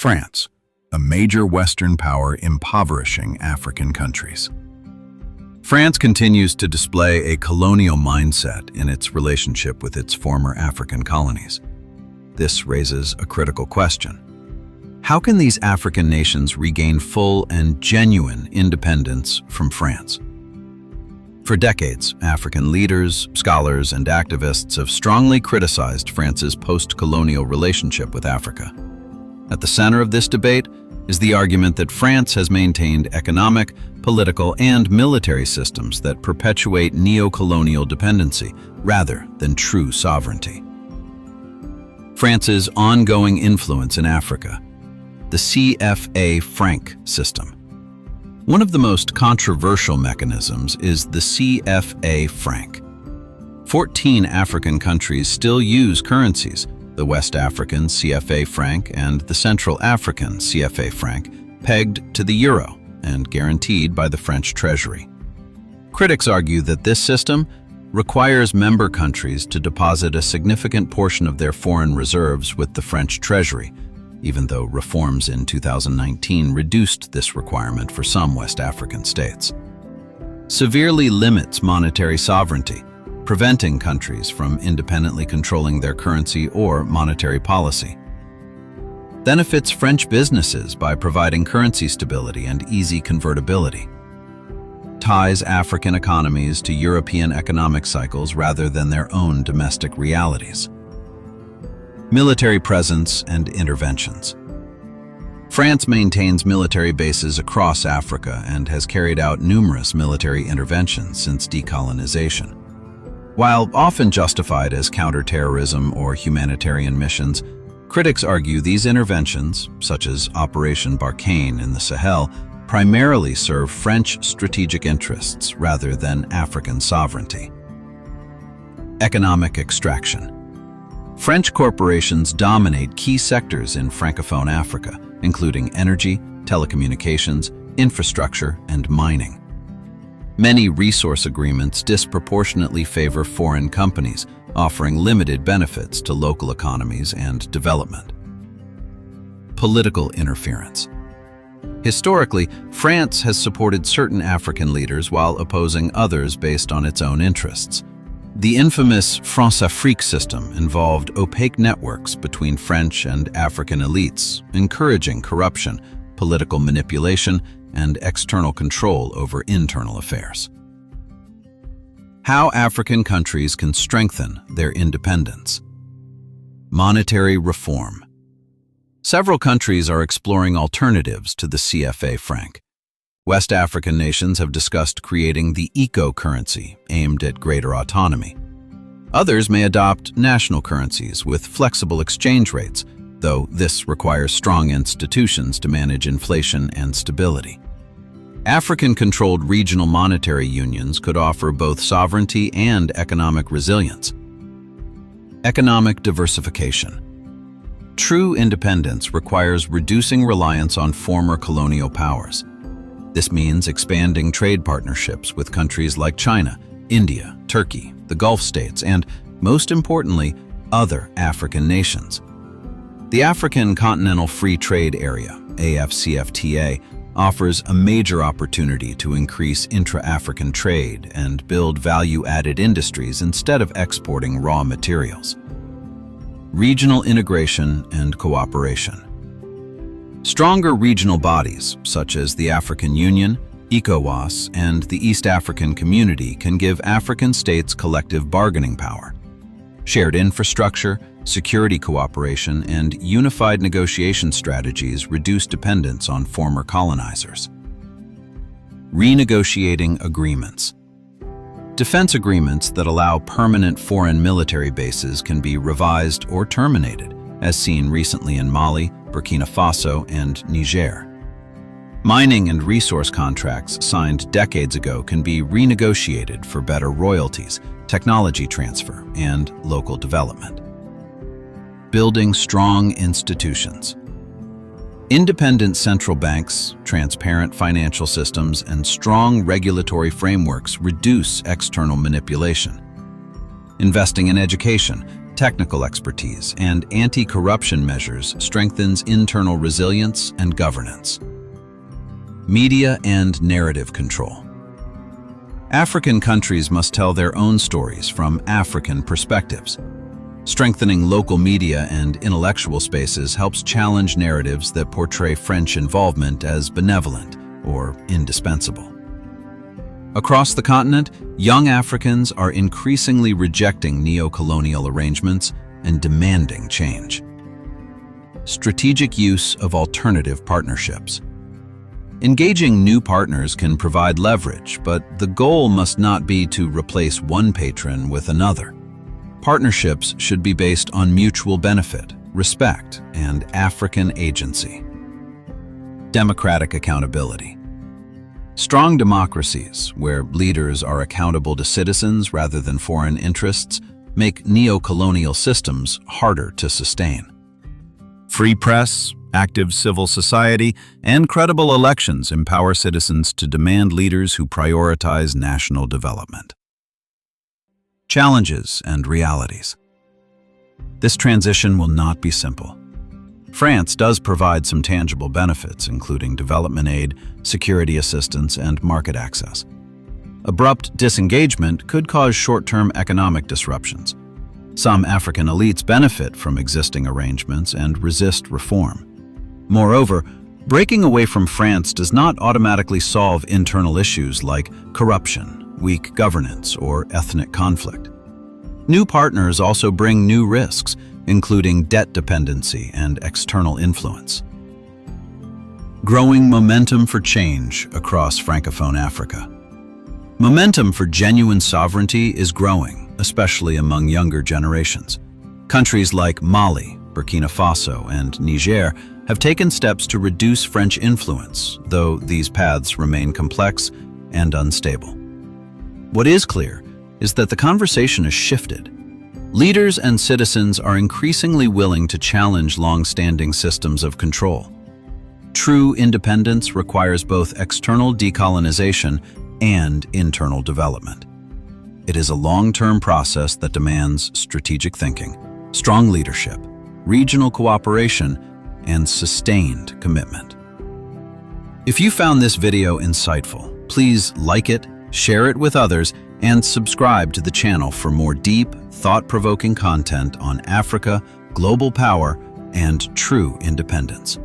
France, a major Western power impoverishing African countries. France continues to display a colonial mindset in its relationship with its former African colonies. This raises a critical question. How can these African nations regain full and genuine independence from France? For decades, African leaders, scholars, and activists have strongly criticized France's post-colonial relationship with Africa. At the center of this debate is the argument that France has maintained economic, political, and military systems that perpetuate neocolonial dependency rather than true sovereignty. France's ongoing influence in Africa, the CFA Franc system. One of the most controversial mechanisms is the CFA Franc. 14 African countries still use currencies, the West African CFA Franc and the Central African CFA Franc, pegged to the euro and guaranteed by the French Treasury. Critics argue that this system requires member countries to deposit a significant portion of their foreign reserves with the French Treasury, even though reforms in 2019 reduced this requirement for some West African states. Severely limits monetary sovereignty, preventing countries from independently controlling their currency or monetary policy. Benefits French businesses by providing currency stability and easy convertibility. Ties African economies to European economic cycles rather than their own domestic realities. Military presence and interventions. France maintains military bases across Africa and has carried out numerous military interventions since decolonization. While often justified as counterterrorism or humanitarian missions, critics argue these interventions, such as Operation Barkhane in the Sahel, primarily serve French strategic interests rather than African sovereignty. Economic extraction. French corporations dominate key sectors in Francophone Africa, including energy, telecommunications, infrastructure, and mining. Many resource agreements disproportionately favor foreign companies, offering limited benefits to local economies and development. Political interference. Historically, France has supported certain African leaders while opposing others based on its own interests. The infamous Françafrique system involved opaque networks between French and African elites, encouraging corruption, political manipulation, and external control over internal affairs. How African countries can strengthen their independence. Monetary reform. Several countries are exploring alternatives to the CFA franc. West African nations have discussed creating the eco-currency, aimed at greater autonomy. Others may adopt national currencies with flexible exchange rates, though this requires strong institutions to manage inflation and stability. African-controlled regional monetary unions could offer both sovereignty and economic resilience. Economic diversification. True independence requires reducing reliance on former colonial powers. This means expanding trade partnerships with countries like China, India, Turkey, the Gulf states, and, most importantly, other African nations. The African Continental Free Trade Area, AFCFTA, offers a major opportunity to increase intra-African trade and build value-added industries instead of exporting raw materials. Regional integration and cooperation. Stronger regional bodies, such as the African Union, ECOWAS, and the East African Community can give African states collective bargaining power. Shared infrastructure, security cooperation, and unified negotiation strategies reduce dependence on former colonizers. Renegotiating agreements. Defense agreements that allow permanent foreign military bases can be revised or terminated, as seen recently in Mali, Burkina Faso, and Niger. Mining and resource contracts signed decades ago can be renegotiated for better royalties, technology transfer, and local development. Building strong institutions. Independent central banks, transparent financial systems, and strong regulatory frameworks reduce external manipulation. Investing in education, technical expertise, and anti-corruption measures strengthens internal resilience and governance. Media and narrative control. African countries must tell their own stories from African perspectives. Strengthening local media and intellectual spaces helps challenge narratives that portray French involvement as benevolent or indispensable. Across the continent, young Africans are increasingly rejecting neocolonial arrangements and demanding change. Strategic use of alternative partnerships. Engaging new partners can provide leverage, but the goal must not be to replace one patron with another. Partnerships should be based on mutual benefit, respect, and African agency. Democratic accountability. Strong democracies, where leaders are accountable to citizens rather than foreign interests, make neocolonial systems harder to sustain. Free press, active civil society, and credible elections empower citizens to demand leaders who prioritize national development. Challenges and realities. This transition will not be simple. France does provide some tangible benefits, including development aid, security assistance, and market access. Abrupt disengagement could cause short-term economic disruptions. Some African elites benefit from existing arrangements and resist reform. Moreover, breaking away from France does not automatically solve internal issues like corruption, weak governance, or ethnic conflict. New partners also bring new risks, including debt dependency and external influence. Growing momentum for change across Francophone Africa. Momentum for genuine sovereignty is growing, especially among younger generations. Countries like Mali, Burkina Faso, and Niger have taken steps to reduce French influence, though these paths remain complex and unstable. What is clear is that the conversation has shifted. Leaders and citizens are increasingly willing to challenge long-standing systems of control. True independence requires both external decolonization and internal development. It is a long-term process that demands strategic thinking, strong leadership, regional cooperation, and sustained commitment. If you found this video insightful, please like it, share it with others, and subscribe to the channel for more deep, thought-provoking content on Africa, global power, and true independence.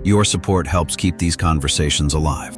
Your support helps keep these conversations alive.